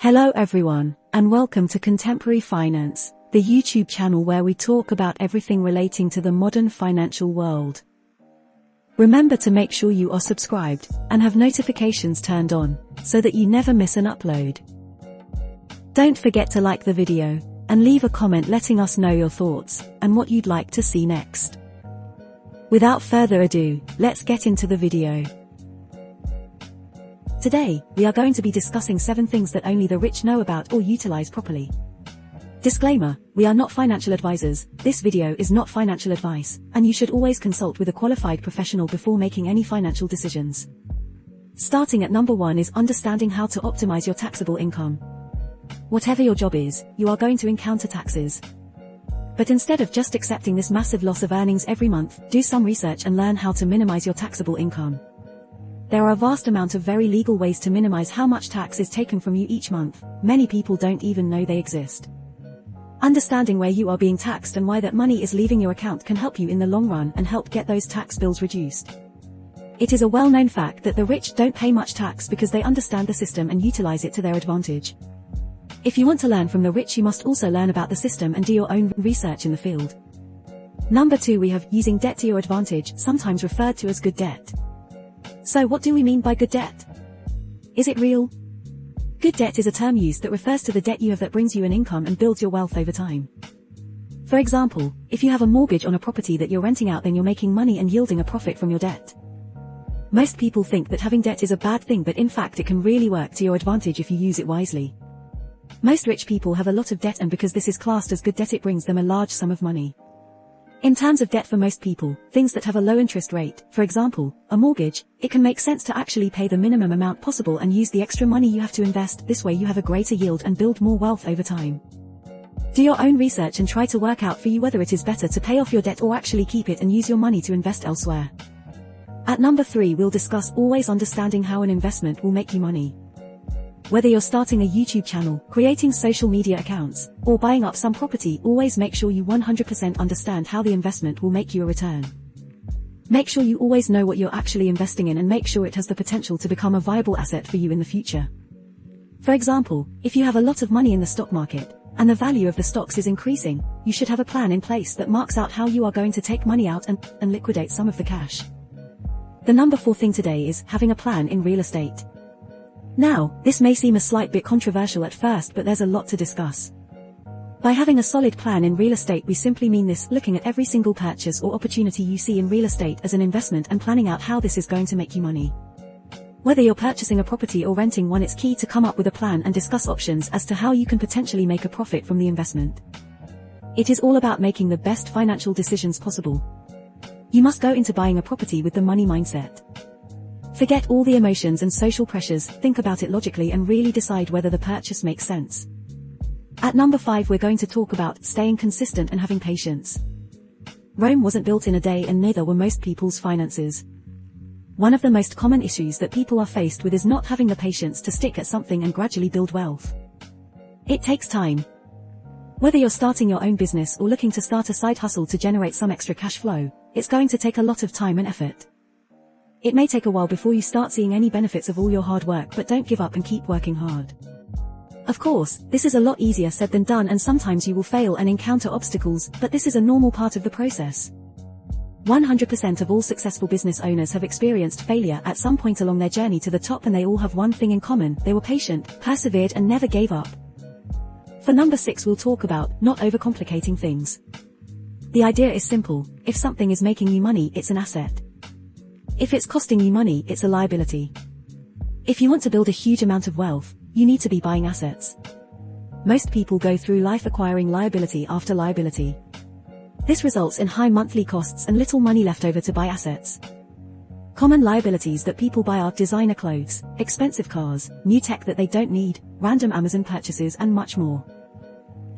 Hello everyone, and welcome to Contemporary Finance, the YouTube channel where we talk about everything relating to the modern financial world. Remember to make sure you are subscribed, and have notifications turned on, so that you never miss an upload. Don't forget to like the video, and leave a comment letting us know your thoughts, and what you'd like to see next. Without further ado, let's get into the video. Today, we are going to be discussing 7 things that only the rich know about or utilize properly. Disclaimer, we are not financial advisors, this video is not financial advice, and you should always consult with a qualified professional before making any financial decisions. Starting at number 1 is understanding how to optimize your taxable income. Whatever your job is, you are going to encounter taxes. But instead of just accepting this massive loss of earnings every month, do some research and learn how to minimize your taxable income. There are a vast amount of very legal ways to minimize how much tax is taken from you each month. Many people don't even know they exist. Understanding where you are being taxed and why that money is leaving your account can help you in the long run and help get those tax bills reduced. It is a well-known fact that the rich don't pay much tax because they understand the system and utilize it to their advantage. If you want to learn from the rich, you must also learn about the system and do your own research in the field. Number 2, we have using debt to your advantage, sometimes referred to as good debt. So what do we mean by good debt? Is it real? Good debt is a term used that refers to the debt you have that brings you an income and builds your wealth over time. For example, if you have a mortgage on a property that you're renting out, then you're making money and yielding a profit from your debt. Most people think that having debt is a bad thing, but in fact it can really work to your advantage if you use it wisely. Most rich people have a lot of debt, and because this is classed as good debt, it brings them a large sum of money. In terms of debt for most people, things that have a low interest rate, for example, a mortgage, it can make sense to actually pay the minimum amount possible and use the extra money you have to invest. This way you have a greater yield and build more wealth over time. Do your own research and try to work out for you whether it is better to pay off your debt or actually keep it and use your money to invest elsewhere. At number 3, we'll discuss always understanding how an investment will make you money. Whether you're starting a YouTube channel, creating social media accounts, or buying up some property, always make sure you 100% understand how the investment will make you a return. Make sure you always know what you're actually investing in and make sure it has the potential to become a viable asset for you in the future. For example, if you have a lot of money in the stock market, and the value of the stocks is increasing, you should have a plan in place that marks out how you are going to take money out and liquidate some of the cash. The number 4 thing today is having a plan in real estate. Now, this may seem a slight bit controversial at first, but there's a lot to discuss. By having a solid plan in real estate, we simply mean this: looking at every single purchase or opportunity you see in real estate as an investment and planning out how this is going to make you money. Whether you're purchasing a property or renting one, it's key to come up with a plan and discuss options as to how you can potentially make a profit from the investment. It is all about making the best financial decisions possible. You must go into buying a property with the money mindset. Forget all the emotions and social pressures, think about it logically and really decide whether the purchase makes sense. At number 5, we're going to talk about staying consistent and having patience. Rome wasn't built in a day, and neither were most people's finances. One of the most common issues that people are faced with is not having the patience to stick at something and gradually build wealth. It takes time. Whether you're starting your own business or looking to start a side hustle to generate some extra cash flow, it's going to take a lot of time and effort. It may take a while before you start seeing any benefits of all your hard work, but don't give up and keep working hard. Of course, this is a lot easier said than done, and sometimes you will fail and encounter obstacles, but this is a normal part of the process. 100% of all successful business owners have experienced failure at some point along their journey to the top, and they all have one thing in common: they were patient, persevered, and never gave up. For number 6, we'll talk about not overcomplicating things. The idea is simple: if something is making you money, it's an asset. If it's costing you money, it's a liability. If you want to build a huge amount of wealth, you need to be buying assets. Most people go through life acquiring liability after liability. This results in high monthly costs and little money left over to buy assets. Common liabilities that people buy are designer clothes, expensive cars, new tech that they don't need, random Amazon purchases, and much more.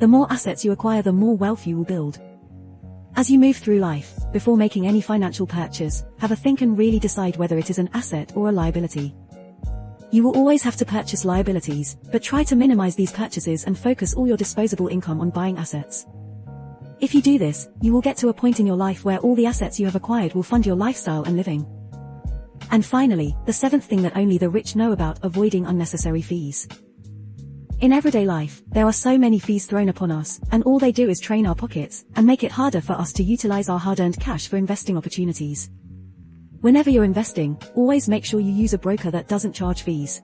The more assets you acquire, the more wealth you will build. As you move through life, before making any financial purchase, have a think and really decide whether it is an asset or a liability. You will always have to purchase liabilities, but try to minimize these purchases and focus all your disposable income on buying assets. If you do this, you will get to a point in your life where all the assets you have acquired will fund your lifestyle and living. And finally, the 7th thing that only the rich know about: avoiding unnecessary fees. In everyday life, there are so many fees thrown upon us, and all they do is train our pockets, and make it harder for us to utilize our hard-earned cash for investing opportunities. Whenever you're investing, always make sure you use a broker that doesn't charge fees.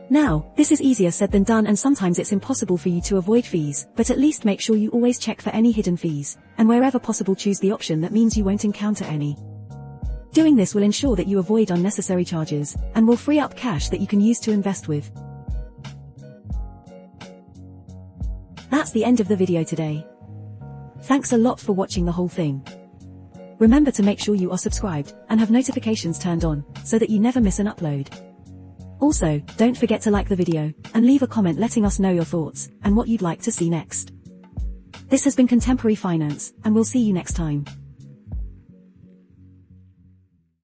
Now, this is easier said than done, and sometimes it's impossible for you to avoid fees, but at least make sure you always check for any hidden fees, and wherever possible choose the option that means you won't encounter any. Doing this will ensure that you avoid unnecessary charges, and will free up cash that you can use to invest with. That's the end of the video today. Thanks a lot for watching the whole thing. Remember to make sure you are subscribed, and have notifications turned on, so that you never miss an upload. Also, don't forget to like the video, and leave a comment letting us know your thoughts, and what you'd like to see next. This has been Contemporary Finance, and we'll see you next time.